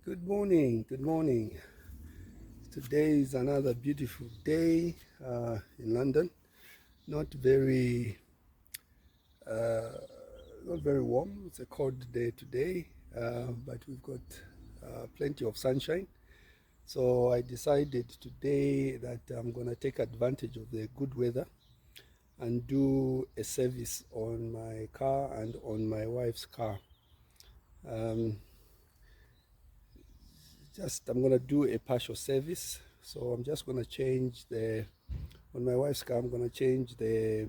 Good morning, good morning. Today is another beautiful day in London. Not very, uh, not very warm. It's a cold day today, but we've got plenty of sunshine. So I decided today that I'm gonna take advantage of the good weather and do a service on my car and on my wife's car. Um, I'm gonna do a partial service. So I'm just gonna change on my wife's car. I'm gonna change the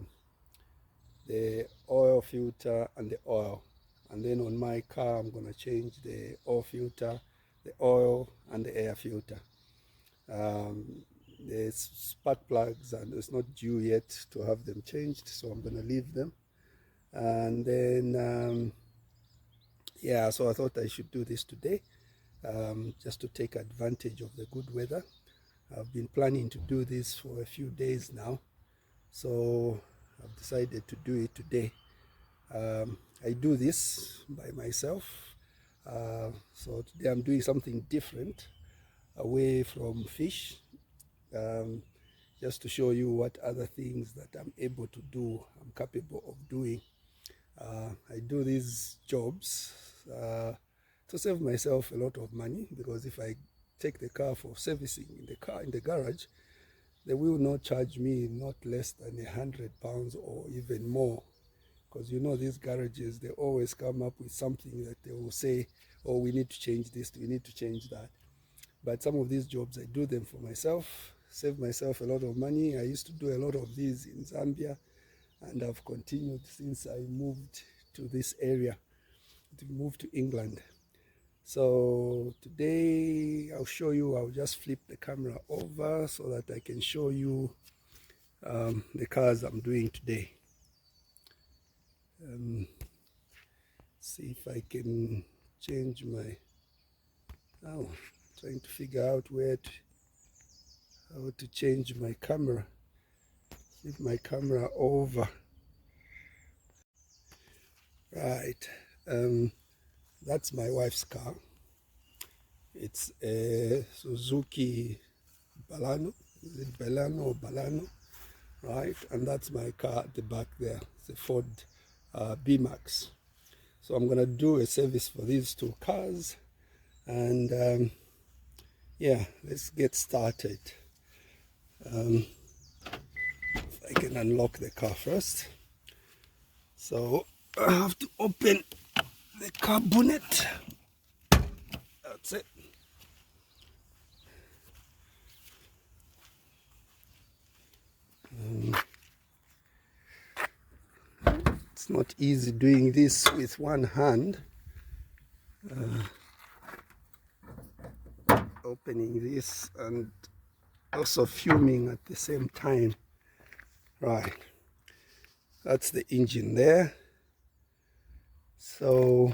oil filter and the oil, and then on my car I'm gonna change the oil filter, the oil, and the air filter. The spark plugs, and it's not due yet to have them changed, so I'm gonna leave them. And then yeah, so I thought I should do this today, just to take advantage of the good weather. I've been planning to do this for a few days now, so I've decided to do it today. I do this by myself, so today I'm doing something different away from fish, um, just to show you what other things that I'm able to do, I'm capable of doing. I do these jobs to save myself a lot of money, because if I take the car for servicing in the garage, they will not charge me not less than £100 or even more, because you know these garages, they always come up with something that they will say, oh, we need to change this, we need to change that. But some of these jobs, I do them for myself, save myself a lot of money. I used to do a lot of these in Zambia, and I've continued since I moved to this area, to move to England. So today I'll show you, I'll just flip the camera over so that I can show you the cars I'm doing today. See if I can change my, oh, trying to figure out how to change my camera. Flip my camera over. Right, that's my wife's car. It's a Suzuki Baleno. Is it Baleno or Baleno? Right, and that's my car at the back there. It's a Ford B-Max. So I'm gonna do a service for these two cars, and yeah, let's get started. If I can unlock the car first. So I have to open the car bonnet. That's it. It's not easy doing this with one hand. Opening this and also filming at the same time. Right, that's the engine there. So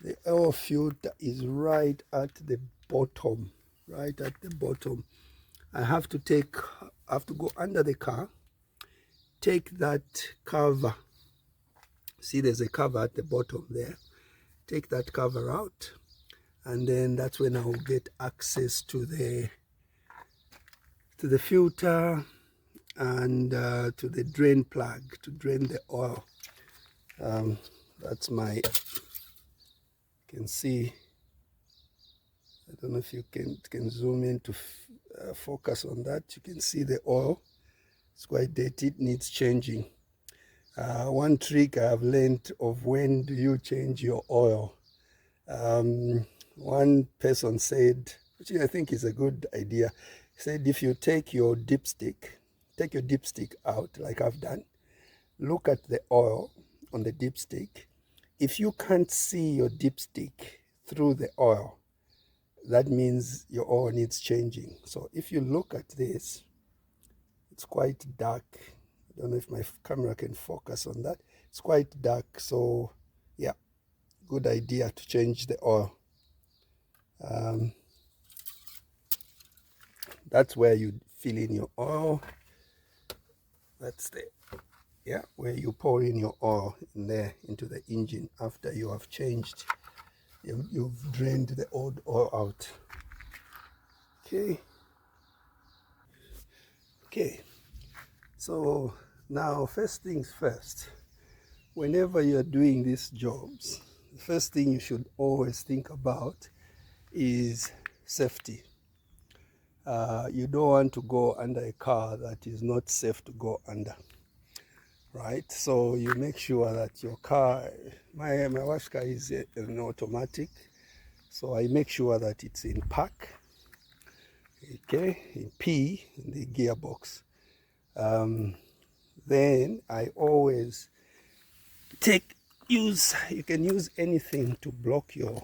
the oil filter is right at the bottom, right at the bottom. I have to go under the car, take that cover. See, there's a cover at the bottom there. Take that cover out, and then that's when I'll get access to the filter and to the drain plug to drain the oil. That's my, you can see, I don't know if you can zoom in to focus on that. You can see the oil. It's quite dirty, it needs changing. One trick I have learned of when do you change your oil. One person said, which I think is a good idea, he said if you take your dipstick out like I've done, look at the oil on the dipstick. If you can't see your dipstick through the oil, that means your oil needs changing. So if you look at this, it's quite dark. I don't know if my camera can focus on that. It's quite dark, so yeah, good idea to change the oil. That's where you fill in your oil. That's where you pour in your oil in there into the engine after you have changed you've drained the old oil out. Okay, so now first things first, whenever you're doing these jobs, the first thing you should always think about is safety. You don't want to go under a car that is not safe to go under, right? So you make sure that your car, my wife's car is an automatic, so I make sure that it's in park, okay, in P, in the gearbox. Then I always you can use anything to block your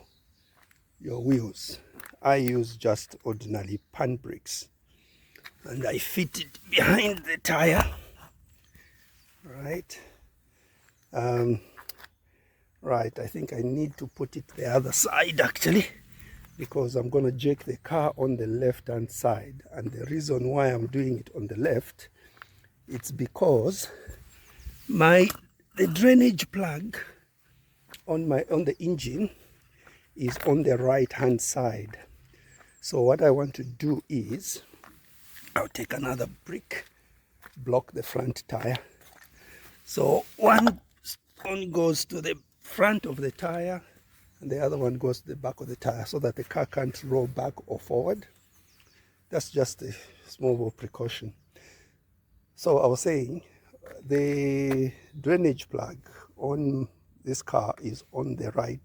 wheels. I use just ordinary pan bricks, and I fit it behind the tire, right? Right, I think I need to put it the other side actually, because I'm going to jack the car on the left hand side. And the reason why I'm doing it on the left, it's because the drainage plug on the engine is on the right hand side. So what I want to do is I'll take another brick, block the front tire. So one goes to the front of the tire and the other one goes to the back of the tire, so that the car can't roll back or forward. That's just a small precaution. So I was saying, the drainage plug on this car is on the right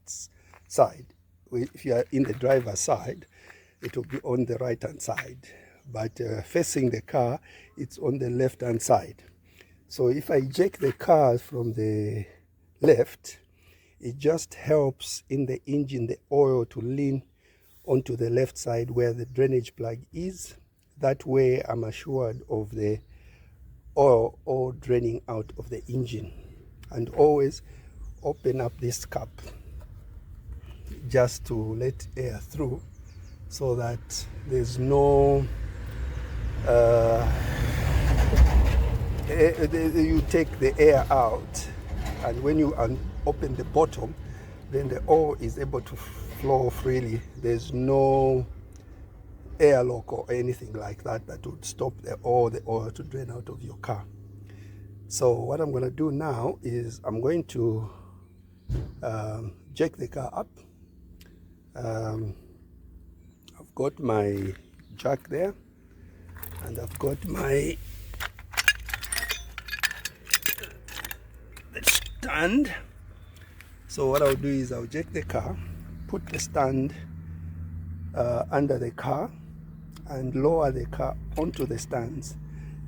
side. If you are in the driver's side, it will be on the right hand side, but facing the car, it's on the left hand side. So if I jack the car from the left, it just helps in the engine, the oil to lean onto the left side where the drainage plug is. That way I'm assured of the oil all draining out of the engine. And always open up this cap just to let air through, so that there's no you take the air out, and when you open the bottom, then the oil is able to flow freely. There's no airlock or anything like that that would stop the oil to drain out of your car. So what I'm going to do now is I'm going to jack the car up. I've got my jack there, and I've got my stand. So what I'll do is I'll jack the car, put the stand under the car, and lower the car onto the stands.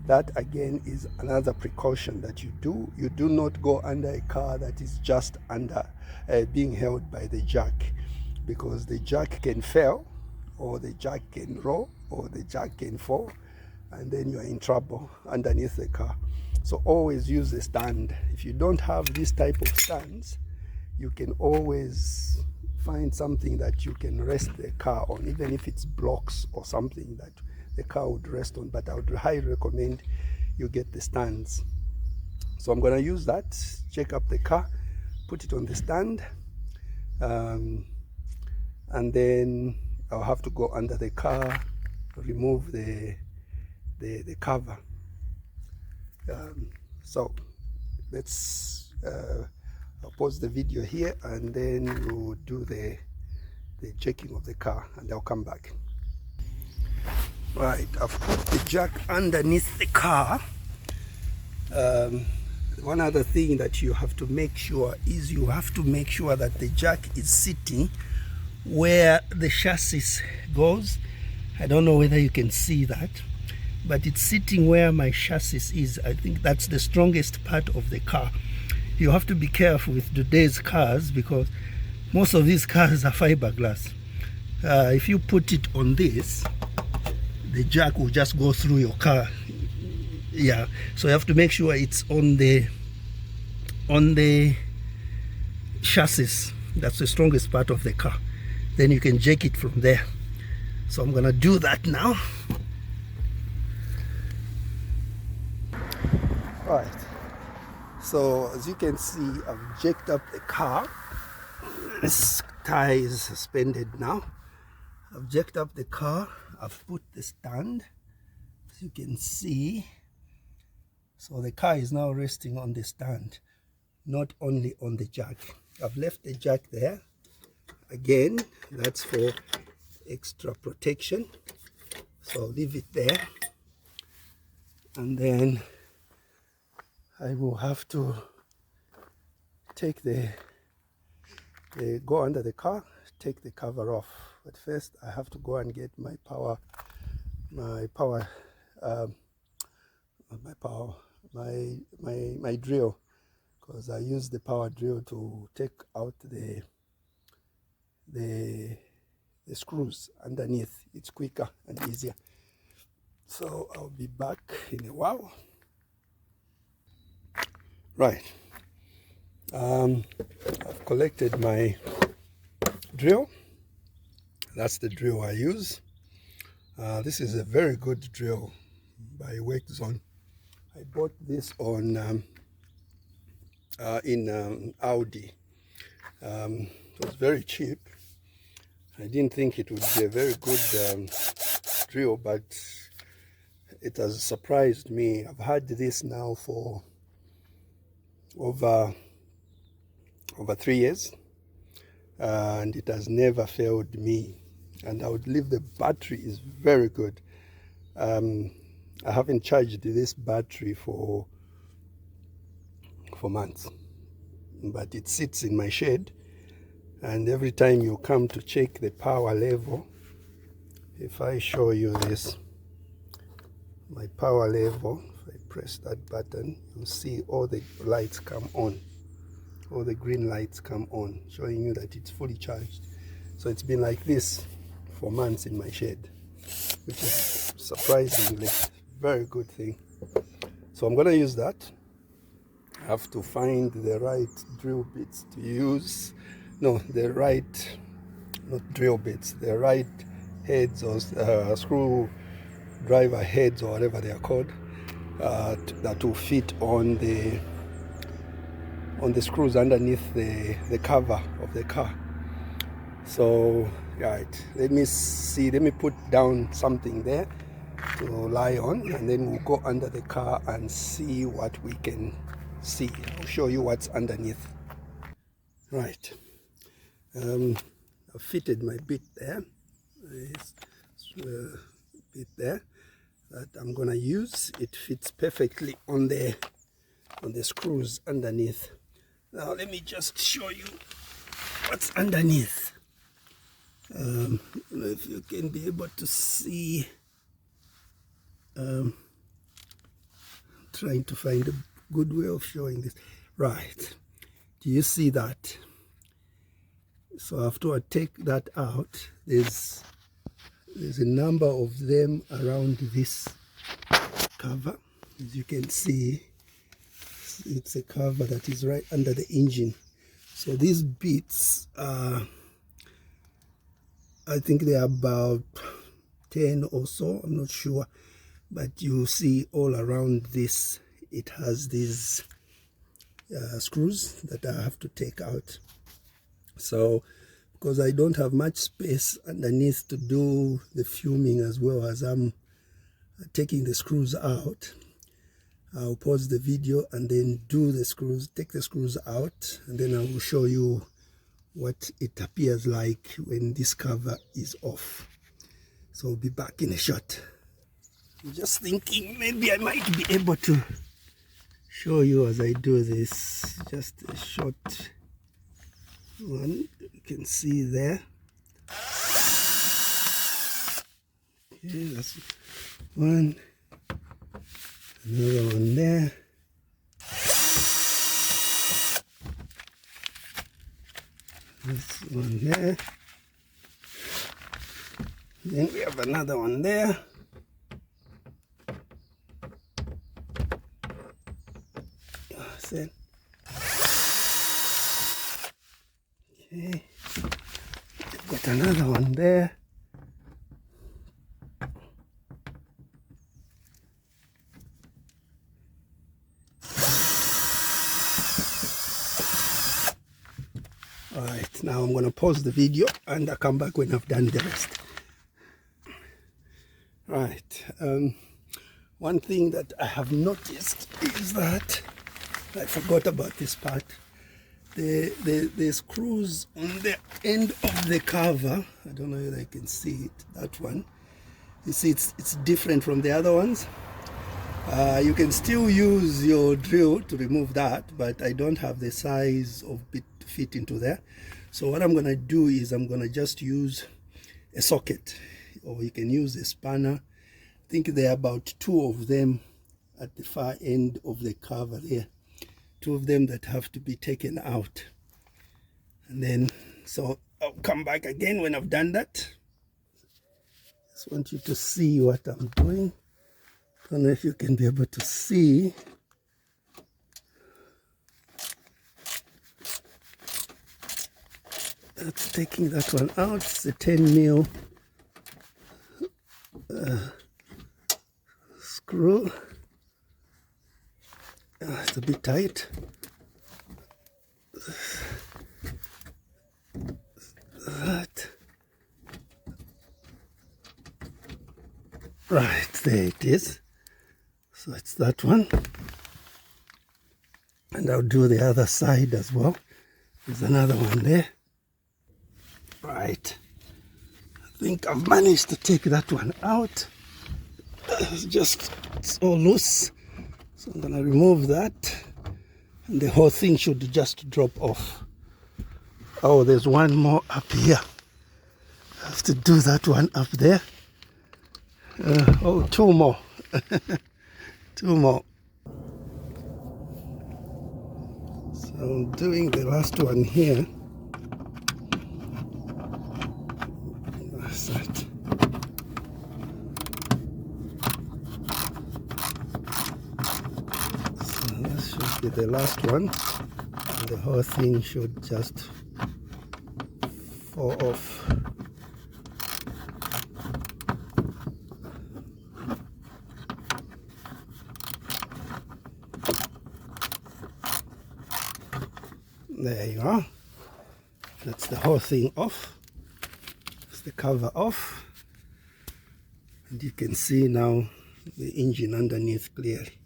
That again is another precaution that you do. You do not go under a car that is just under being held by the jack, because the jack can fail, or the jack can roll, or the jack can fall, and then you are in trouble underneath the car. So always use a stand. If you don't have this type of stands, you can always find something that you can rest the car on, even if it's blocks or something that the car would rest on. But I would highly recommend you get the stands. So I'm going to use that, check up the car, put it on the stand, and then I'll have to go under the car, remove the cover. So let's I'll pause the video here, and then we'll do the checking of the car, and I'll come back. Right, I've put the jack underneath the car. One other thing that you have to make sure is you have to make sure that the jack is sitting where the chassis goes. I don't know whether you can see that, but it's sitting where my chassis is. I think that's the strongest part of the car. You have to be careful with today's cars, because most of these cars are fiberglass. If you put it on this, the jack will just go through your car. Yeah, so you have to make sure it's on the chassis. That's the strongest part of the car. Then you can jack it from there. So I'm gonna do that now. All right, so as you can see, I've jacked up the car. Let's tie is suspended now. I've jacked up the car. I've put the stand, as you can see. So the car is now resting on the stand, not only on the jack. I've left the jack there. Again, that's for extra protection. So I'll leave it there. And then I will have to take go under the car, take the cover off. But first I have to go and get my drill, because I use the power drill to take out the screws underneath. It's quicker and easier. So I'll be back in a while. Right, I've collected my drill. That's the drill I use. This is a very good drill by Workzone. I bought this on in Audi. It was very cheap. I didn't think it would be a very good drill, but it has surprised me. I've had this now for over 3 years, and it has never failed me. And I would leave the battery is very good. I haven't charged this battery for months, but it sits in my shed, and every time you come to check the power level, if I show you this, my power level, if I press that button, you'll see all the lights come on. All the green lights come on, showing you that it's fully charged. So it's been like this for months in my shed, which is surprisingly very good thing. So I'm going to use that. I have to find the right drill bits to use. No, the right, not drill bits, the right heads or screw driver heads or whatever they are called, that will fit on the screws underneath the cover of the car. So right, let me put down something there to lie on, and then we'll go under the car and see what we can see. I'll show you what's underneath. Right, I've fitted my bit there. This bit there that I'm gonna use. It fits perfectly on the screws underneath. Now let me just show you what's underneath. I don't know if you can be able to see. Trying to find a good way of showing this. Right, do you see that? So after I take that out, there's a number of them around this cover. As you can see, it's a cover that is right under the engine. So these bits are, I think they are about 10 or so, I'm not sure, but you see all around this it has these screws that I have to take out. So because I don't have much space underneath to do the fuming as well as I'm taking the screws out, I'll pause the video and then take the screws out, and then I will show you what it appears like when this cover is off. So I'll be back in a shot. I'm just thinking maybe I might be able to show you as I do this. Just a short one, you can see there. Okay, that's one. Another one there. This one there. Then we have another one there. Okay. I've got another one there. Alright, now I'm going to pause the video and I'll come back when I've done the rest. Right, one thing that I have noticed is that I forgot about this part. The screws on the end of the cover, I don't know if I can see it, that one, you see it's different from the other ones. You can still use your drill to remove that, but I don't have the size of bit to fit into there. So what I'm going to do is I'm going to just use a socket, or you can use a spanner. I think there are about 2 of them at the far end of the cover there. 2 of them that have to be taken out. And then, so I'll come back again when I've done that. Just want you to see what I'm doing. Don't know if you can be able to see. That's taking that one out. It's a 10 mil screw. It's a bit tight. That. Right, there it is. So it's that one. And I'll do the other side as well. There's another one there. Right. I think I've managed to take that one out. It's all loose. So I'm going to remove that. And the whole thing should just drop off. Oh, there's one more up here. I have to do that one up there. Oh, 2 more. 2 more. So I'm doing the last one here. That's that. So this should be the last one. And the whole thing should just fall off. There you are. That's the whole thing off. That's the cover off. And you can see now the engine underneath clearly.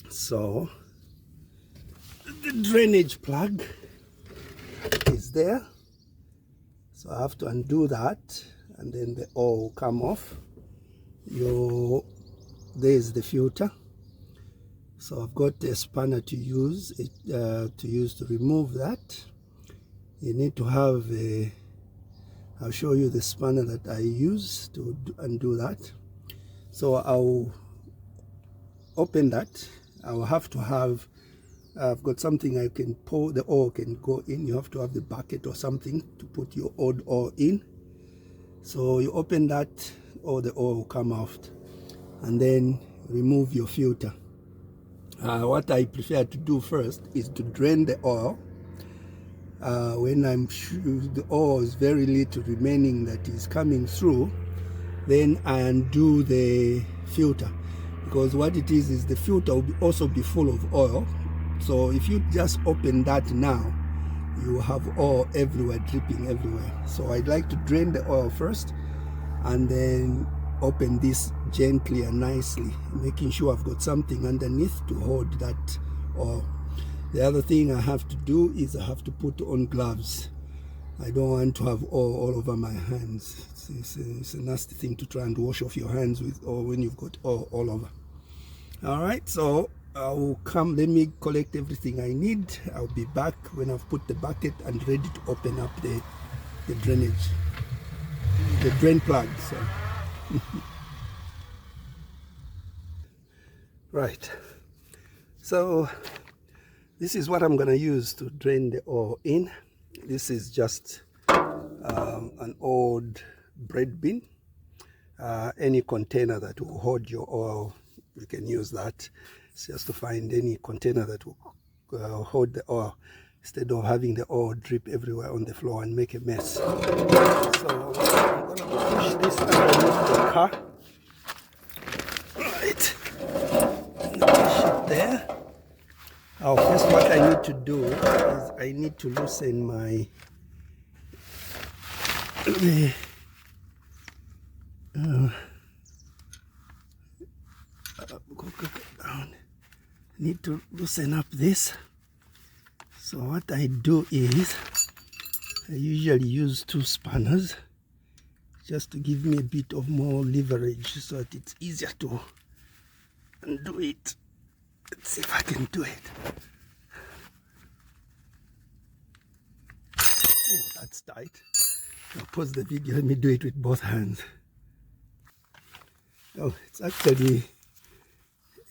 So the drainage plug is there. So I have to undo that, and then the oil will come off. There's the filter. So I've got a spanner to use to remove that. You need to have I'll show you the spanner that I use to undo that. So I'll open that. I'll have to have, I've got something I can pour, the oil can go in. You have to have the bucket or something to put your old oil in. So you open that, or the oil will come out, and then remove your filter. What I prefer to do first is to drain the oil. When I'm sure the oil is very little remaining that is coming through, then I undo the filter, because what it is the filter will also be full of oil. So if you just open that now, you have oil everywhere, dripping everywhere. So I'd like to drain the oil first, and then open this gently and nicely, making sure I've got something underneath to hold that oil. The other thing I have to do is I have to put on gloves. I don't want to have oil all over my hands. It's a nasty thing to try and wash off your hands with, or when you've got oil all over. All right, so I will come, let me collect everything I need. I'll be back when I've put the bucket and ready to open up the drainage, the drain plug. So. Right, so this is what I'm going to use to drain the oil in. This is just an old bread bin. Any container that will hold your oil, you can use that. It's just to find any container that will hold the oil, instead of having the oil drip everywhere on the floor and make a mess. So I'm going to push this underneath the car. Right, and push it there. First what I need to do is I need to loosen my the go down. Need to loosen up this. So what I do is I usually use 2 spanners just to give me a bit of more leverage so that it's easier to undo it. Let's see if I can do it. Oh, that's tight. I'll pause the video. Let me do it with both hands. Oh, it's actually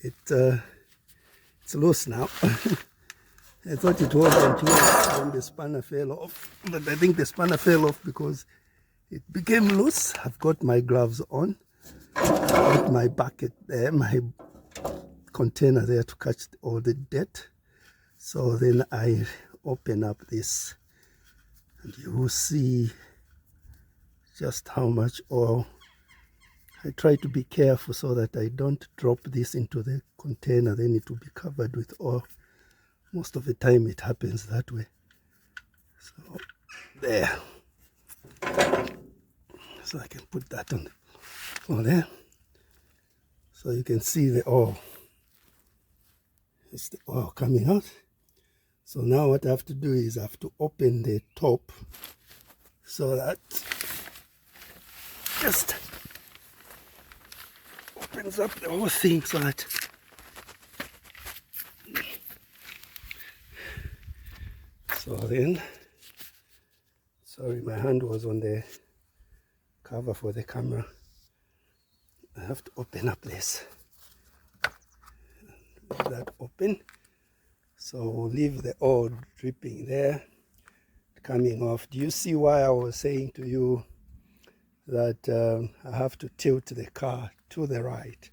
it's loose now. I thought it wasn't loose when the spanner fell off, but I think the spanner fell off because it became loose. I've got my gloves on. I've got my bucket there, my container there to catch all the dirt. So then I open up this and you will see just how much oil. I try to be careful so that I don't drop this into the container, then it will be covered with oil. Most of the time it happens that way. So there. So I can put that on the floor there. So you can see the oil. It's the oil coming out. So now what I have to do is I have to open the top so that just opens up the whole thing so that then, sorry, my hand was on the cover for the camera. I have to open up this. Leave that open. So we'll leave the oil dripping there, coming off. Do you see why I was saying to you that I have to tilt the car to the right?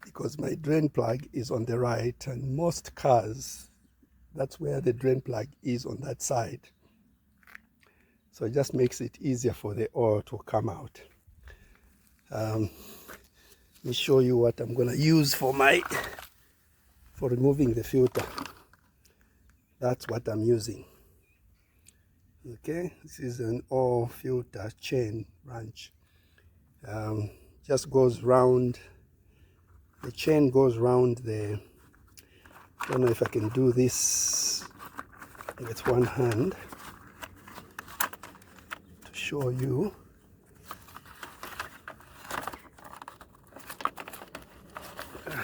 Because my drain plug is on the right, and most cars, that's where the drain plug is, on that side. So it just makes it easier for the oil to come out. Let me show you what I'm going to use for removing the filter. That's what I'm using. Okay, this is an oil filter chain branch. Just goes round. The chain goes round the, I don't know if I can do this with one hand to show you.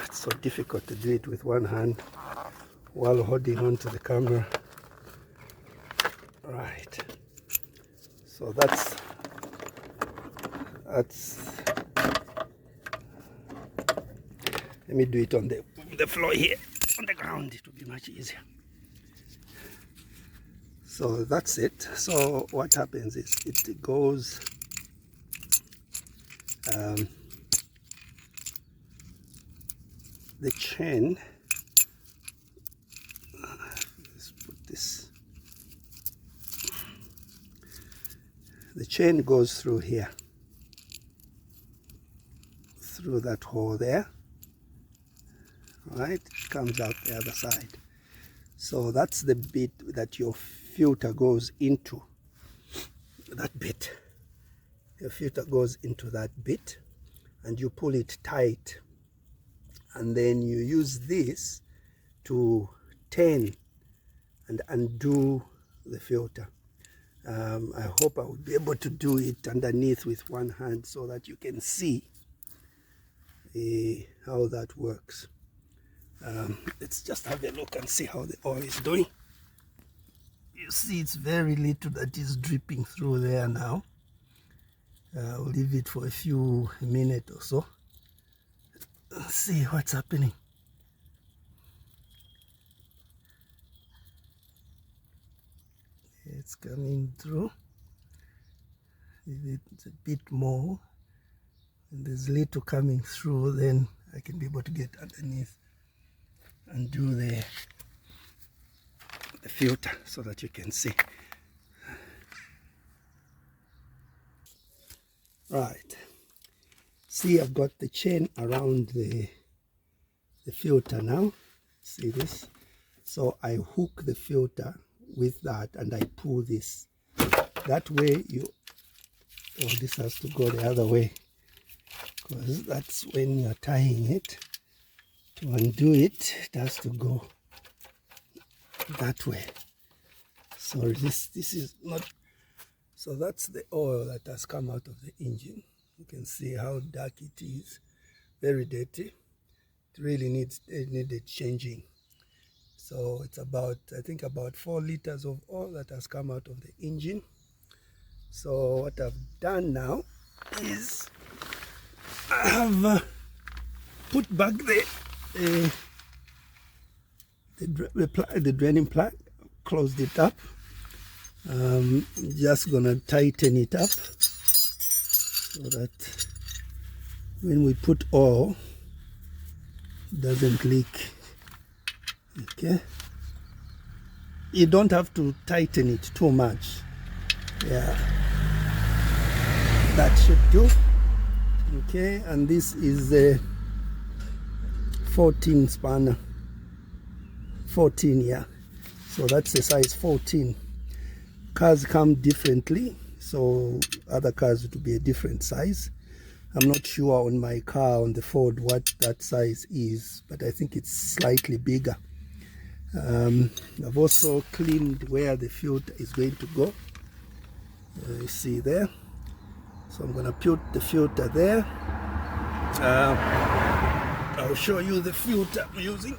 It's so difficult to do it with one hand while holding on to the camera. Right. So that's let me do it on the floor here, on the ground. It will be much easier. So that's it. So what happens is it goes the chain, let's put this, the chain goes through here, through that hole there, right? It comes out the other side. So that's the bit that your filter goes into, that bit. Your filter goes into that bit and you pull it tight, and then you use this to turn and undo the filter. I hope I will be able to do it underneath with one hand so that you can see how that works. Let's just have a look and see how the oil is doing. You see it's very little that is dripping through there now. I'll leave it for a few minutes or so. Let's see what's happening. It's coming through. It's a bit more. And there's little coming through, then I can be able to get underneath and do the filter so that you can see. Right. See, I've got the chain around the filter now. See this? So I hook the filter with that and I pull this. That way So this has to go the other way, because that's when you're tying it. To undo it, it has to go that way. So this is not. So that's the oil that has come out of the engine. You can see how dark it is, very dirty. It really needed changing. So it's about, I think, about 4 liters of oil that has come out of the engine. So what I've done now is I have put back the draining plug, closed it up. Just gonna tighten it up so that when we put oil, it doesn't leak. Okay, you don't have to tighten it too much. Yeah, that should do. Okay, and this is a 14 spanner. 14, yeah. So that's the size 14. Cars come differently, so other cars would be a different size. I'm not sure on my car, on the Ford, what that size is, but I think it's slightly bigger. I've also cleaned where the filter is going to go. You see there. So I'm going to put the filter there. I'll show you the filter I'm using.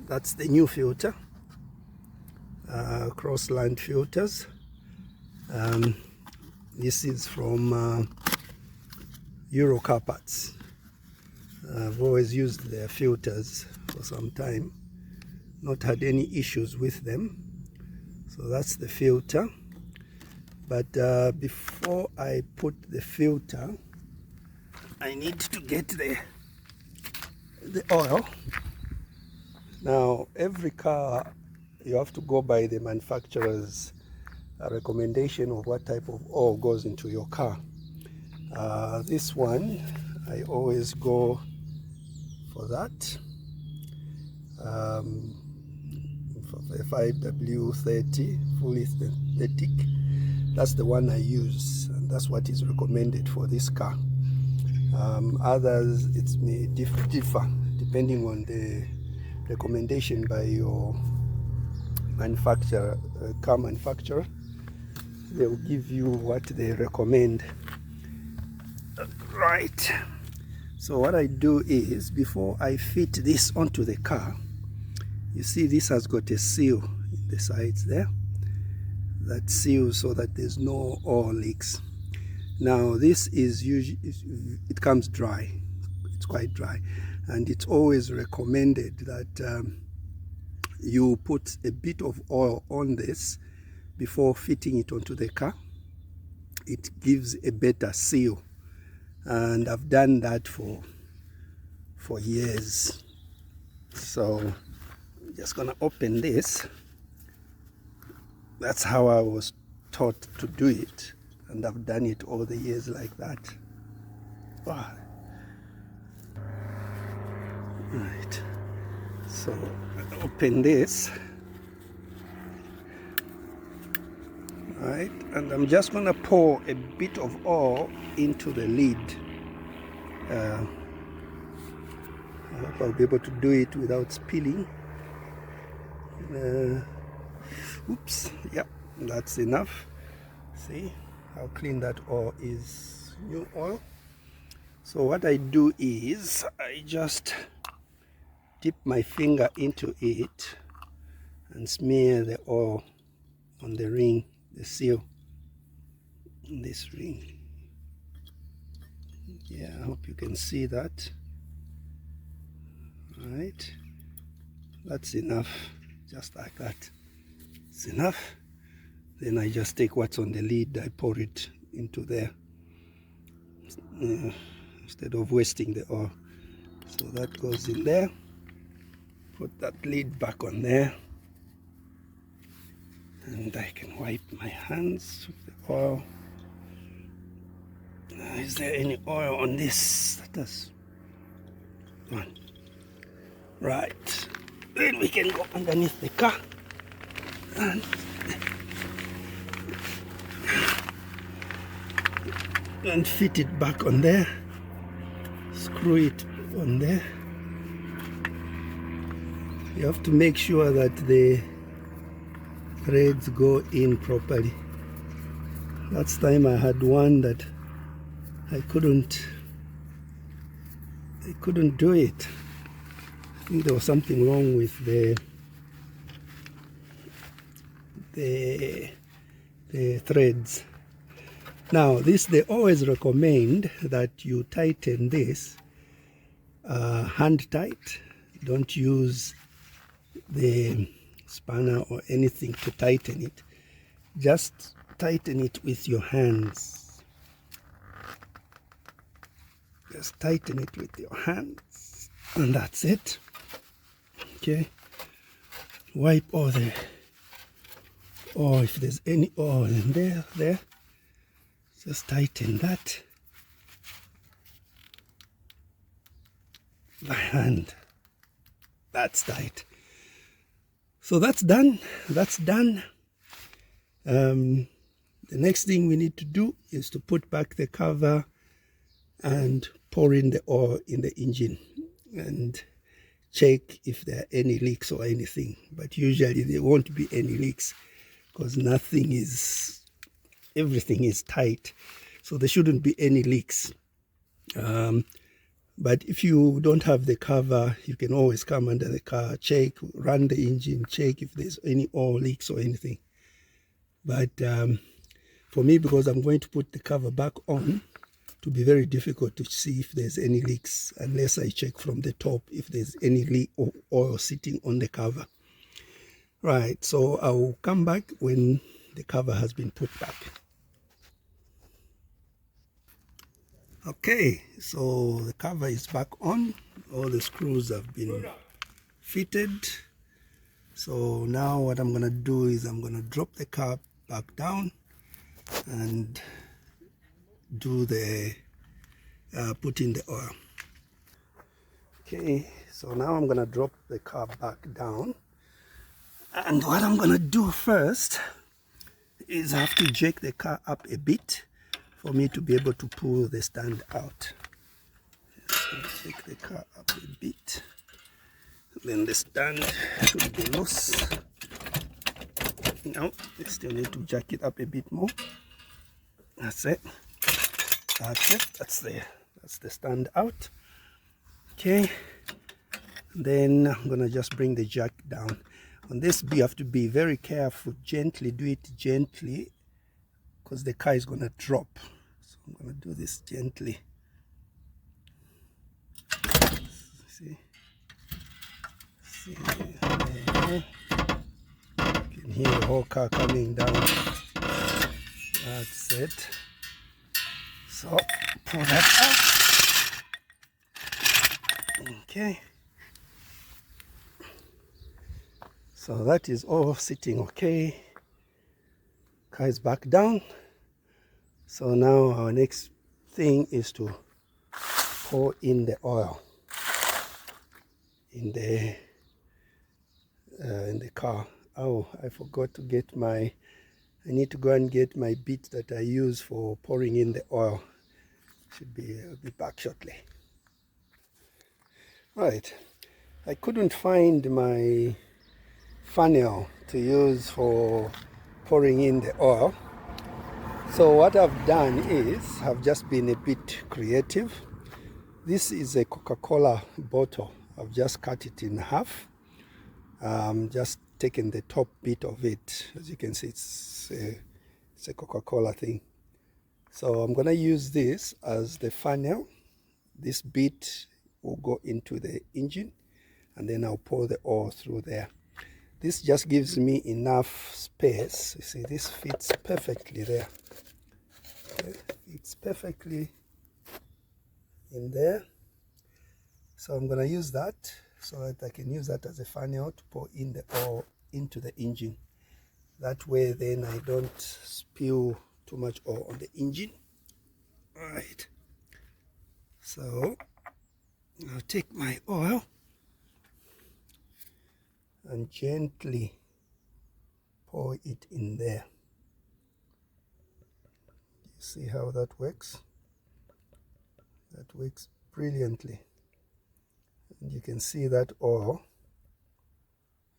That's the new filter. Crossland filters. This is from Euro car parts. I've always used their filters for some time, not had any issues with them. So that's the filter. But before I put the filter, I need to get the oil. Now, every car, you have to go by the manufacturer's recommendation of what type of oil goes into your car. This one, I always go for that. For the 5W30 fully synthetic, that's the one I use, and that's what is recommended for this car. Others, it may differ depending on the recommendation by your manufacturer, car manufacturer. They will give you what they recommend. Right. So what I do is, before I fit this onto the car, you see this has got a seal in the sides there. That seals so that there's no oil leaks. Now this is usually, it comes dry. It's quite dry, and it's always recommended that you put a bit of oil on this before fitting it onto the car. It gives a better seal, and I've done that for years. So I'm just gonna open this. That's how I was taught to do it, and I've done it all the years like that. Wow. Right, so I open this. Right, and I'm just going to pour a bit of oil into the lid. I hope I'll be able to do it without spilling. Oops, yep, that's enough. See how clean that oil is, new oil. So what I do is I just dip my finger into it and smear the oil on the ring, the seal in this ring. Yeah, I hope you can see that. Right, that's enough, just like that. It's enough. Then I just take what's on the lid, I pour it into there instead of wasting the oil. So that goes in there. Put that lid back on there, and I can wipe my hands with the oil. Is there any oil on this? That has gone. Right, then we can go underneath the car and and fit it back on there. Screw it on there. You have to make sure that the threads go in properly. Last time I had one that I couldn't do it. I think there was something wrong with the threads. Now this, they always recommend that you tighten this hand tight. Don't use the spanner or anything to tighten it. Just tighten it with your hands. Just tighten it with your hands, and that's it. Okay, wipe all the if there's any oil in there, just tighten that by hand. That's tight. So that's done. The next thing we need to do is to put back the cover and pour in the oil in the engine and check if there are any leaks or anything. But usually there won't be any leaks because everything is tight, so there shouldn't be any leaks. But if you don't have the cover, you can always come under the car, check, run the engine, check if there's any oil leaks or anything. But for me, because I'm going to put the cover back on, it will be very difficult to see if there's any leaks unless I check from the top if there's any leak or oil sitting on the cover. Right, so I'll come back when the cover has been put back. Okay, so the cover is back on. All the screws have been fitted. So now what I'm going to do is I'm going to drop the car back down and do the put in the oil. Okay, so now I'm going to drop the car back down. And what I'm going to do first is I have to jack the car up a bit for me to be able to pull the stand out. So jack the car up a bit. Then the stand should be loose. Now, I still need to jack it up a bit more. That's it. That's it. That's the stand out. Okay. Then I'm gonna just bring the jack down. On this, you have to be very careful. Gently, do it gently, because the car is gonna drop. So I'm gonna do this gently. See, there. You can hear the whole car coming down. That's it. So pull that out. Okay. So that is all sitting okay. Car is back down. So now our next thing is to pour in the oil in the car. Oh, I forgot to get I need to go and get my bit that I use for pouring in the oil. I'll be back shortly. Right, I couldn't find my funnel to use for pouring in the oil. So what I've done is I've just been a bit creative. This is a Coca-Cola bottle. I've just cut it in half. Just taken the top bit of it. As you can see, it's a Coca-Cola thing. So I'm gonna use this as the funnel. This bit will go into the engine and then I'll pour the oil through there. This just gives me enough space. You see, this fits perfectly there. Okay. It's perfectly in there. So I'm going to use that so that I can use that as a funnel to pour in the oil into the engine. That way then I don't spill too much oil on the engine. All right. So I'll take my oil and gently pour it in there. You see how that works? That works brilliantly. And you can see that oil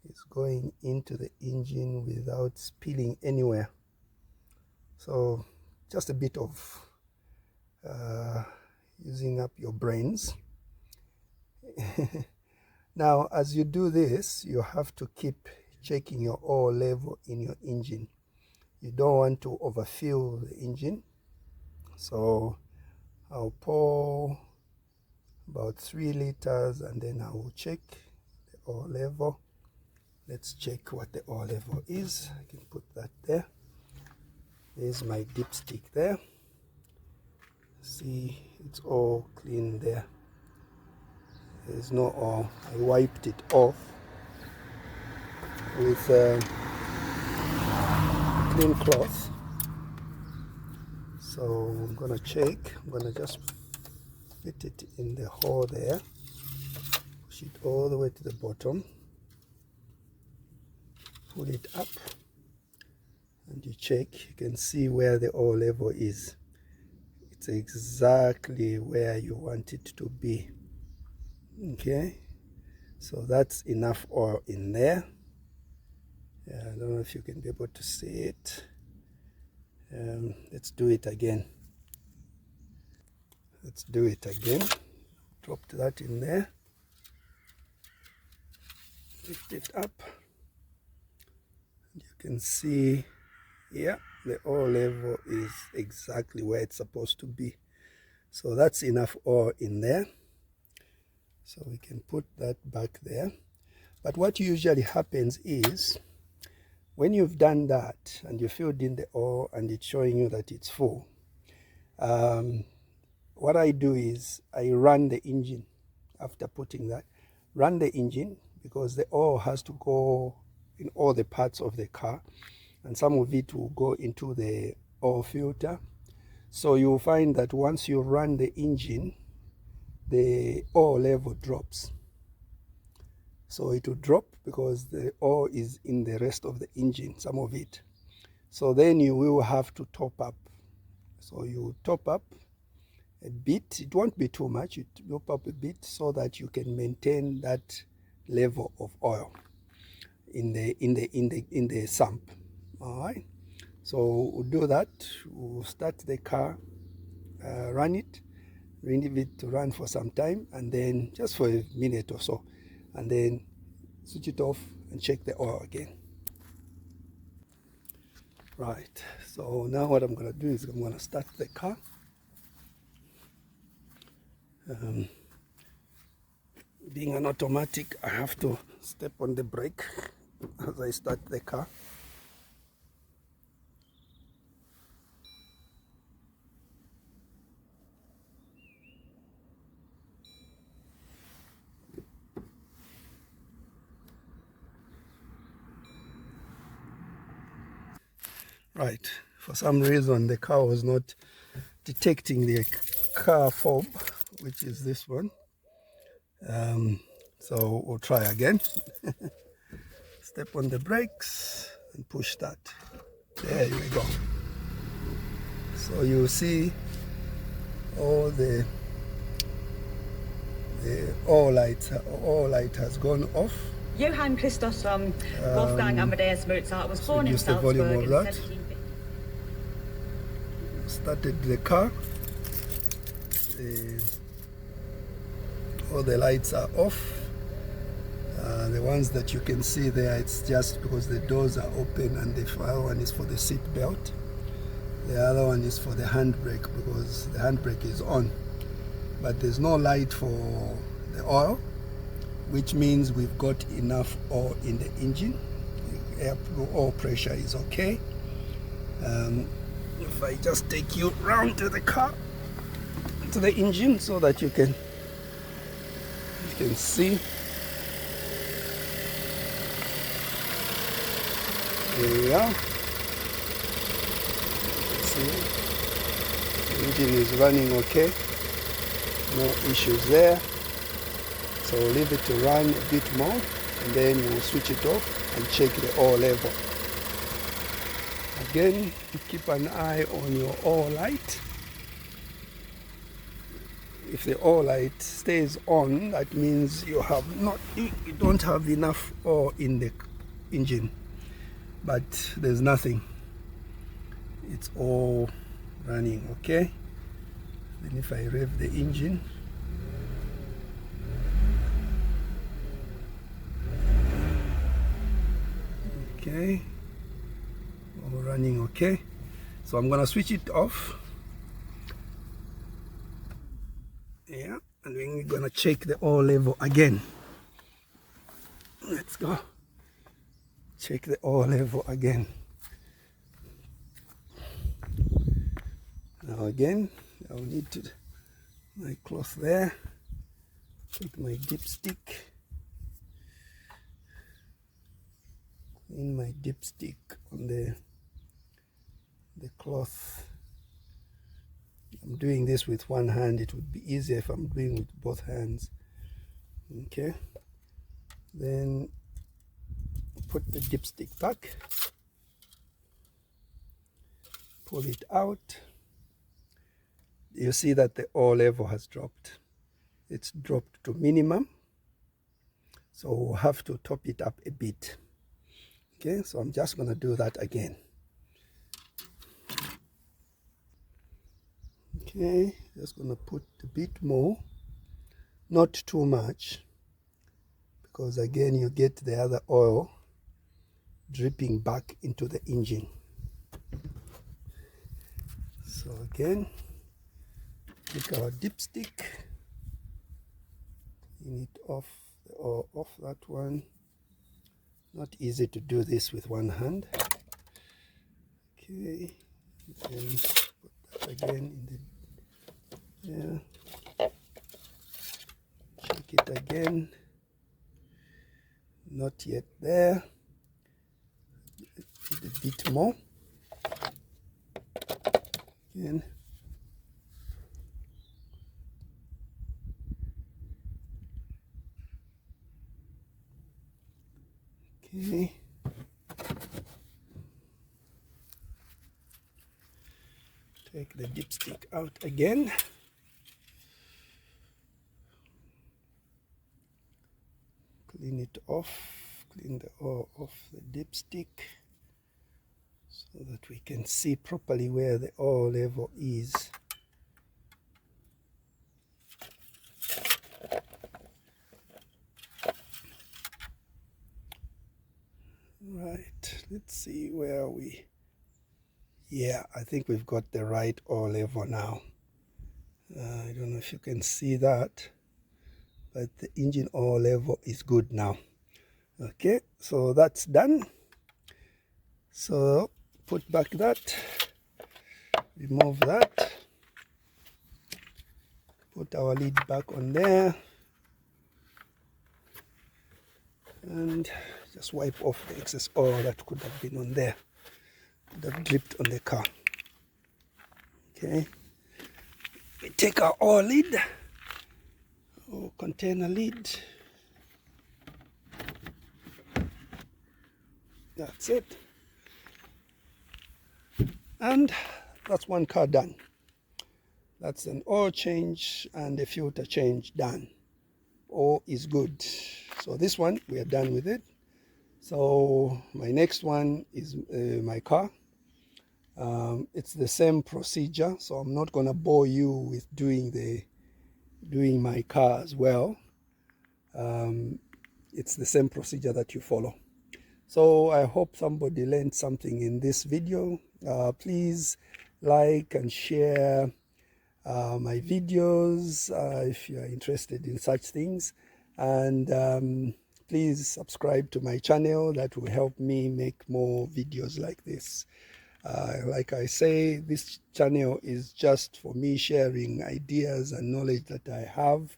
is going into the engine without spilling anywhere. So just a bit of using up your brains. Now, as you do this, you have to keep checking your oil level in your engine. You don't want to overfill the engine. So I'll pour about 3 liters and then I will check the oil level. Let's check what the oil level is. I can put that there. There's my dipstick there. See, it's all clean there. There's no oil. I wiped it off with a clean cloth. So I'm gonna check. I'm gonna just fit it in the hole there. Push it all the way to the bottom. Pull it up and you check. You can see where the oil level is. It's exactly where you want it to be. Okay, so that's enough oil in there. I don't know if you can be able to see it. Let's do it again. Let's do it again. Drop that in there. Lift it up. You can see, yeah, the oil level is exactly where it's supposed to be. So that's enough oil in there. So we can put that back there. But what usually happens is, when you've done that and you filled in the oil and it's showing you that it's full, what I do is I run the engine after putting that. Run the engine, because the oil has to go in all the parts of the car, and some of it will go into the oil filter. So you'll find that once you run the engine, the oil level drops. So it will drop because the oil is in the rest of the engine, some of it. So then you will have to top up. So you top up a bit. It won't be too much. You top up a bit so that you can maintain that level of oil in the sump. All right. So we'll do that. We'll start the car, run it. We leave it to run for some time, and then just for a minute or so, and then switch it off and check the oil again. Right, so now what I'm going to do is I'm going to start the car. Being an automatic, I have to step on the brake as I start the car. Right, for some reason the car was not detecting the car fob, which is this one. So we'll try again. Step on the brakes and push start. There we go. So you see all the all light has gone off. Johann Christoph Wolfgang Amadeus Mozart was born in Salzburg in 1750. Started the car. All the lights are off. The ones that you can see there, it's just because the doors are open, and the other one is for the seat belt. The other one is for the handbrake, because the handbrake is on. But there's no light for the oil, which means we've got enough oil in the engine. The oil pressure is okay. If I just take you round to the car, to the engine, so that you can see. Here we are. See, the engine is running okay. No issues there. So we'll leave it to run a bit more, and then we'll switch it off and check the oil level. Again, keep an eye on your oil light. if the oil light stays on, that means you don't have enough oil in the engine, but there's nothing. It's all running okay. Then if I rev the engine, okay, all running okay. So I'm gonna switch it off. Yeah, and then we're gonna check the oil level again. Let's go. Check the oil level again. Now again, I'll need to my cloth there. Take my dipstick. Clean my dipstick on the cloth. I'm doing this with one hand. It would be easier if I'm doing with both hands. Okay. Then put the dipstick back. Pull it out. You see that the oil level has dropped. It's dropped to minimum. So we'll have to top it up a bit. Okay, so I'm just going to do that again. Okay, just going to put a bit more, not too much, because again you get the other oil dripping back into the engine. So again, take our dipstick, clean it off, the oil off that one. Not easy to do this with one hand. Okay, then put that again in the check it again. Not yet there. Need a bit more. Again. Okay. Take the dipstick out again. Clean it off, clean the oil off the dipstick so that we can see properly where the oil level is. Right, let's see where are we. Yeah, I think we've got the right oil level now. I don't know if you can see that, but the engine oil level is good now. Okay, so that's done. So put back that, remove that, put our lid back on there, and just wipe off the excess oil that could have been on there, could have dripped on the car. Okay, we take our oil lid, or container lid. That's it. And that's one car done. That's an oil change and a filter change done. All is good. So this one, we are done with it. So my next one is my car. It's the same procedure, so I'm not going to bore you with doing my car as well. It's the same procedure that you follow. So I hope somebody learned something in this video. Please like and share my videos if you are interested in such things, and please subscribe to my channel. That will help me make more videos like this. Like I say, this channel is just for me sharing ideas and knowledge that I have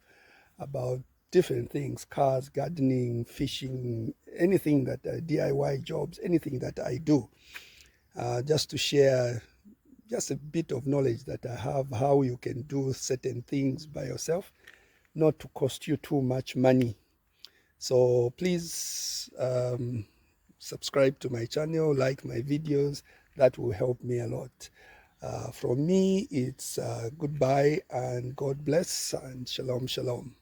about different things: cars, gardening, fishing, anything that DIY jobs, anything that I do, just to share just a bit of knowledge that I have, how you can do certain things by yourself, not to cost you too much money. So please subscribe to my channel, like my videos. That will help me a lot. From me, it's goodbye and God bless and shalom, shalom.